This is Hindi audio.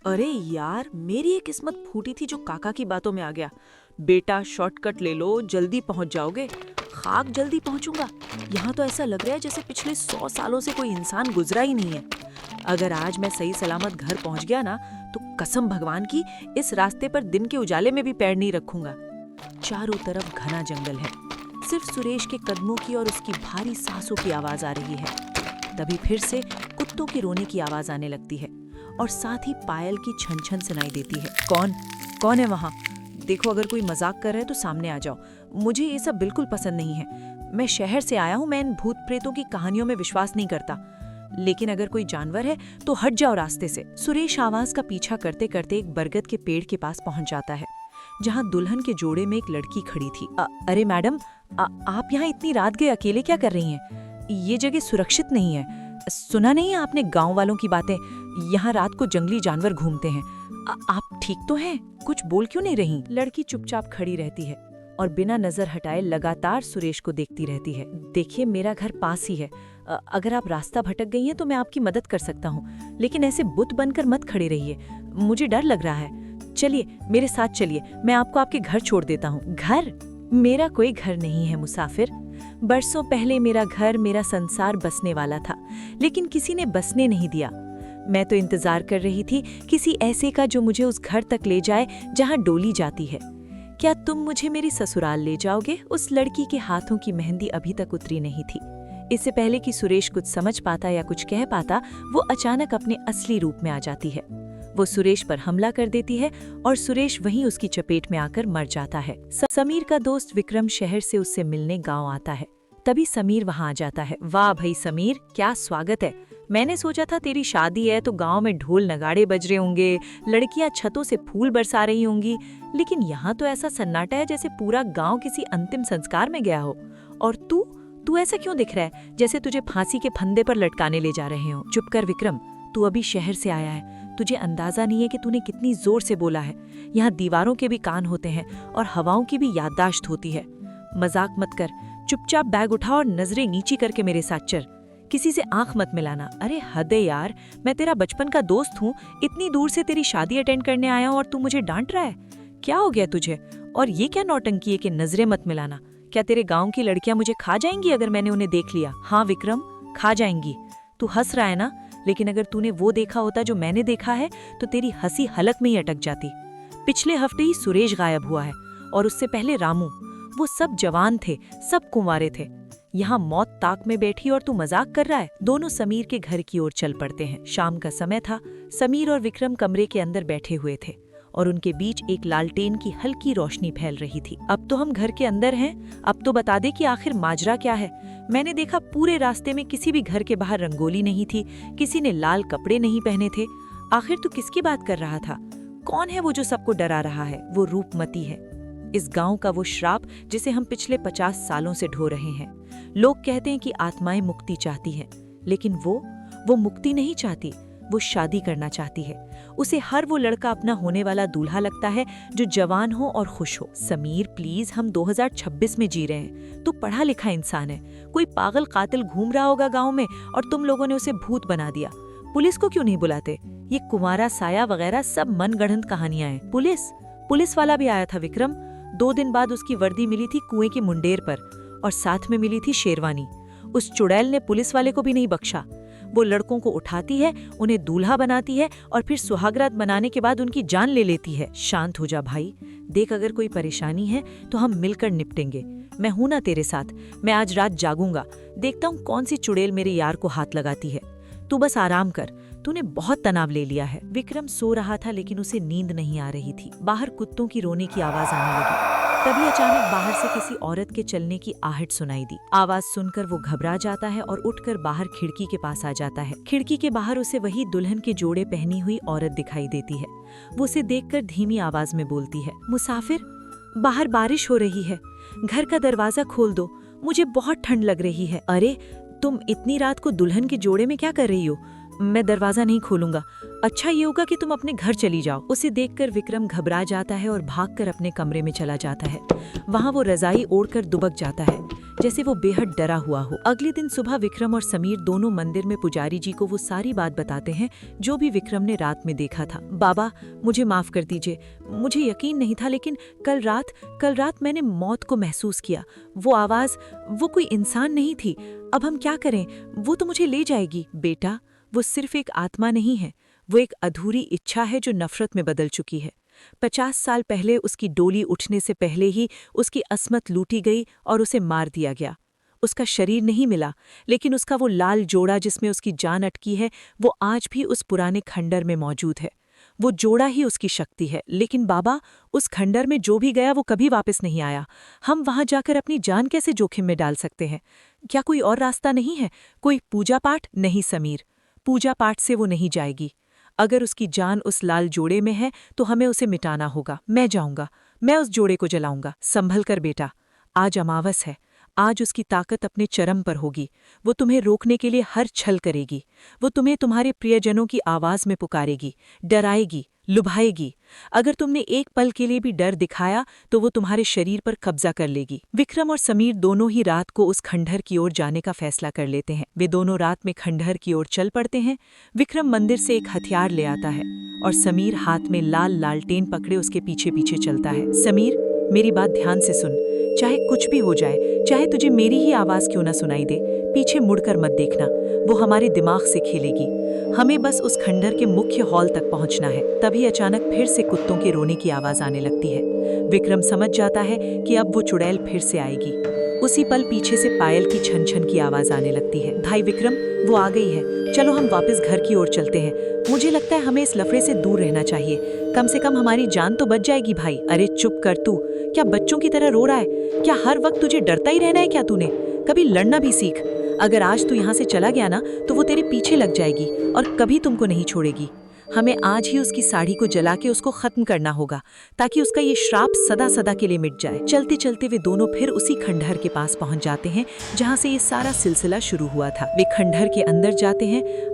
अरे यार, मेरी ये किस्मत फूटी थी जो काका की बातों में आ गया। बेटा शॉर्टकट ले लो, जल्दी पहुंच जाओगे। खाक जल्दी पहुंचूंगा। यहाँ तो ऐसा लग रहा है जैसे पिछले 100 सालों से कोई इंसान गुजरा ही नहीं है। अगर आज मैं सही सलामत घर पहुंच गया ना, तो कसम भगवान की इस रास्ते पर दिन के उजाले में भी पैर नहीं रखूंगा। चारों तरफ घना जंगल है। सिर्फ सुरेश के कदमों की और उसकी भारी सांसों की आवाज आ रही है। तभी फिर से कुत्तों के रोने की आवाज आने लगती है और साथ ही पायल की छन छन सुनाई देती है। कौन कौन है वहाँ? देखो, अगर कोई मजाक कर रहा है तो सामने आ जाओ। मुझे ये सब बिल्कुल पसंद नहीं है। मैं शहर से आया हूँ, मैं इन भूत प्रेतों की कहानियों में विश्वास नहीं करता। लेकिन अगर कोई जानवर है तो हट जाओ रास्ते से। सुरेश आवाज का पीछा करते करते एक बरगद के पेड़ के पास पहुंच जाता है, जहाँ दुल्हन के जोड़े में एक लड़की खड़ी थी। अरे मैडम, आप यहाँ इतनी रात गए अकेले क्या कर रही हैं? ये जगह सुरक्षित नहीं है। सुना नहीं है आपने गांव वालों की बातें? यहाँ रात को जंगली जानवर घूमते हैं। आप ठीक तो हैं? कुछ बोल क्यों नहीं रही? लड़की चुपचाप खड़ी रहती है और बिना नजर हटाए लगातार सुरेश को देखती रहती है। देखिए, मेरा घर पास ही है। अगर आप रास्ता भटक गई हैं तो मैं आपकी मदद कर सकता हूँ, लेकिन ऐसे बुत बनकर मत खड़े रहिए। मुझे डर लग रहा है। चलिए मेरे साथ चलिए, मैं आपको आपके घर छोड़ देता हूँ। घर? मेरा कोई घर नहीं है मुसाफिर। बरसों पहले मेरा घर, मेरा संसार बसने वाला था, लेकिन किसी ने बसने नहीं दिया। मैं तो इंतजार कर रही थी किसी ऐसे का जो मुझे उस घर तक ले जाए जहां डोली जाती है। क्या तुम मुझे मेरी ससुराल ले जाओगे? उस लड़की के हाथों की मेहंदी अभी तक उतरी नहीं थी। इससे पहले कि सुरेश कुछ समझ पाता या कुछ कह पाता, वो अचानक अपने असली रूप में आ जाती है। वो सुरेश पर हमला कर देती है और सुरेश वहीं उसकी चपेट में आकर मर जाता है। समीर का दोस्त विक्रम शहर से उससे मिलने गांव आता है। तभी समीर वहां आ जाता है। वाह भाई समीर, क्या स्वागत है। मैंने सोचा था तेरी शादी है तो गांव में ढोल नगाड़े बज रहे होंगे, लड़कियां छतों से फूल बरसा रही होंगी, लेकिन यहाँ तो ऐसा सन्नाटा है जैसे पूरा गांव किसी अंतिम संस्कार में गया हो। और तू ऐसा क्यों दिख रहा है जैसे तुझे फांसी के फंदे पर लटकाने ले जा रहे हो? चुप कर विक्रम, तू अभी शहर से आया है। तुझे अंदाजा नहीं है कि तूने कितनी जोर से बोला है। यहाँ दीवारों के भी कान होते हैं और हवाओं की भी याददाश्त होती है। मजाक मत कर, चुपचाप बैग उठा और नजरें नीची करके मेरे साथ चल। किसी से आंख मत मिलाना। अरे हद है यार, मैं तेरा बचपन का दोस्त हूँ। इतनी दूर से तेरी शादी अटेंड करने आया हूँ और तू मुझे डांट रहा है? क्या हो गया तुझे? और ये क्या नौटंकी है कि नजरें मत मिलाना? क्या तेरे गाँव की लड़कियां मुझे खा जाएंगी अगर मैंने उन्हें देख लिया? हाँ विक्रम, खा जाएंगी। तू हंस रहा है ना, लेकिन अगर तूने वो देखा होता जो मैंने देखा है तो तेरी हंसी हलक में ही अटक जाती। पिछले हफ्ते ही सुरेश गायब हुआ है और उससे पहले रामू। वो सब जवान थे, सब कुंवारे थे। यहाँ मौत ताक में बैठी और तू मजाक कर रहा है। दोनों समीर के घर की ओर चल पड़ते हैं। शाम का समय था। समीर और विक्रम कमरे के अंदर बैठे हुए थे और उनके बीच एक लालटेन की हल्की रोशनी फैल रही थी। अब तो हम घर के अंदर हैं, अब तो बता दे कि आखिर माजरा क्या है। मैंने देखा पूरे रास्ते में किसी भी घर के बाहर रंगोली नहीं थी, किसी ने लाल कपड़े नहीं पहने थे। आखिर तू किसकी बात कर रहा था? कौन है वो जो सबको डरा रहा है? वो रूपमती है, इस गांव का वो श्राप जिसे हम पिछले 50 सालों से ढो रहे हैं। लोग कहते हैं कि आत्माएं मुक्ति चाहती हैं, लेकिन वो मुक्ति नहीं चाहती, वो शादी करना चाहती है। उसे हर वो लड़का अपना होने वाला दूल्हा लगता है जो जवान हो और खुश हो। समीर प्लीज, हम 2026 में जी रहे हैं। तू पढ़ा लिखा इंसान है। कोई पागल कातिल घूम रहा होगा गांव में और तुम लोगों ने उसे भूत बना दिया। पुलिस को क्यों नहीं बुलाते? ये कुमारा साया वगैरह सब मनगढ़ंत कहानियां हैं। पुलिस वाला भी आया था विक्रम। 2 दिन बाद उसकी वर्दी मिली थी कुएं की मुंडेर पर और साथ में मिली थी शेरवानी। उस चुड़ैल ने पुलिस वाले को भी नहीं बख्शा। वो लड़कों को उठाती है, उन्हें दूल्हा बनाती है और फिर सुहागरात बनाने के बाद उनकी जान ले लेती है। शांत हो जा भाई। देख, अगर कोई परेशानी है तो हम मिलकर निपटेंगे। मैं हूं ना तेरे साथ। मैं आज रात जागूंगा, देखता हूँ कौन सी चुड़ैल मेरे यार को हाथ लगाती है। तू बस आराम कर, तूने बहुत तनाव ले लिया है। विक्रम सो रहा था लेकिन उसे नींद नहीं आ रही थी। बाहर कुत्तों की रोने की आवाज आने लगी। तभी अचानक बाहर से किसी औरत के चलने की आहट सुनाई दी। आवाज सुनकर वो घबरा जाता है और उठकर बाहर खिड़की के पास आ जाता है। खिड़की के बाहर उसे वही दुल्हन के जोड़े पहनी हुई औरत दिखाई देती है। वो उसे देखकर धीमी आवाज में बोलती है, मुसाफिर, बाहर बारिश हो रही है, घर का दरवाजा खोल दो, मुझे बहुत ठंड लग रही है। अरे तुम इतनी रात को दुल्हन के जोड़े में क्या कर रही हो? मैं दरवाजा नहीं खोलूंगा। अच्छा ये होगा कि तुम अपने घर चली जाओ। उसे देखकर विक्रम घबरा जाता है और भागकर अपने कमरे में चला जाता है। वहां वो रजाई ओढ़कर दुबक जाता है। जैसे वो बेहद डरा हुआ हो। अगले दिन सुबह विक्रम और समीर दोनों मंदिर में पुजारी जी को वो सारी बात बताते हैं जो भी विक्रम ने रात में देखा था। बाबा, मुझे माफ कर दीजिए, मुझे यकीन नहीं था, लेकिन कल रात मैंने मौत को महसूस किया। वो आवाज, वो कोई इंसान नहीं थी। अब हम क्या करें? वो तो मुझे ले जाएगी। बेटा, वो सिर्फ एक आत्मा नहीं है, वो एक अधूरी इच्छा है जो नफरत में बदल चुकी है। 50 साल पहले उसकी डोली उठने से पहले ही उसकी अस्मत लूटी गई और उसे मार दिया गया। उसका शरीर नहीं मिला, लेकिन उसका वो लाल जोड़ा जिसमें उसकी जान अटकी है, वो आज भी उस पुराने खंडर में मौजूद है। वो जोड़ा ही उसकी शक्ति है। लेकिन बाबा, उस खंडर में जो भी गया वो कभी वापस नहीं आया। हम वहां जाकर अपनी जान कैसे जोखिम में डाल सकते हैं? क्या कोई और रास्ता नहीं है? कोई पूजा पाठ? नहीं समीर, पूजा पाठ से वो नहीं जाएगी। अगर उसकी जान उस लाल जोड़े में है तो हमें उसे मिटाना होगा। मैं जाऊंगा, मैं उस जोड़े को जलाऊंगा। संभल कर बेटा, आज अमावस है। आज उसकी ताकत अपने चरम पर होगी। वो तुम्हें रोकने के लिए हर छल करेगी। वो तुम्हें तुम्हारे प्रियजनों की आवाज में पुकारेगी, डराएगी, लुभाएगी। अगर तुमने एक पल के लिए भी डर दिखाया तो वो तुम्हारे शरीर पर कब्जा कर लेगी। विक्रम और समीर दोनों ही रात को उस खंडहर की ओर जाने का फैसला कर लेते हैं। वे दोनों रात में खंडहर की ओर चल पड़ते हैं। विक्रम मंदिर से एक हथियार ले आता है और समीर हाथ में लाल लालटेन पकड़े उसके पीछे पीछे चलता है। समीर, मेरी बात ध्यान से सुन। चाहे कुछ भी हो जाए, चाहे तुझे मेरी ही आवाज क्यों ना सुनाई दे, पीछे मुड़कर मत देखना। वो हमारे दिमाग से खेलेगी। हमें बस उस खंडहर के मुख्य हॉल तक पहुंचना है। तभी अचानक फिर से कुत्तों के रोने की आवाज आने लगती है। विक्रम समझ जाता है कि अब वो चुड़ैल फिर से आएगी। उसी पल पीछे से पायल की छन छन की आवाज आने लगती है। भाई विक्रम, वो आ गई है। चलो हम वापस घर की ओर चलते हैं। मुझे लगता है हमें इस लफड़े से दूर रहना चाहिए। कम से कम हमारी जान तो बच जाएगी। भाई, अरे चुप कर तू। क्या बच्चों की तरह रो रहा है? क्या हर वक्त तुझे डरता ही रहना है क्या तूने? कभी लड़ना भी सीख। अगर आज तू यहाँ से चला गया ना तो वो तेरे पीछे लग जाएगी और कभी तुमको नहीं छोड़ेगी। हमें आज ही उसकी साड़ी को जला के उसको खत्म करना होगा ताकि उसका ये श्राप सदा सदा के लिए मिट जाए। चलते चलते वे दोनों फिर उसी खंडहर के पास पहुंच जाते हैं जहां से ये सारा सिलसिला शुरू हुआ था। वे खंडहर के अंदर जाते हैं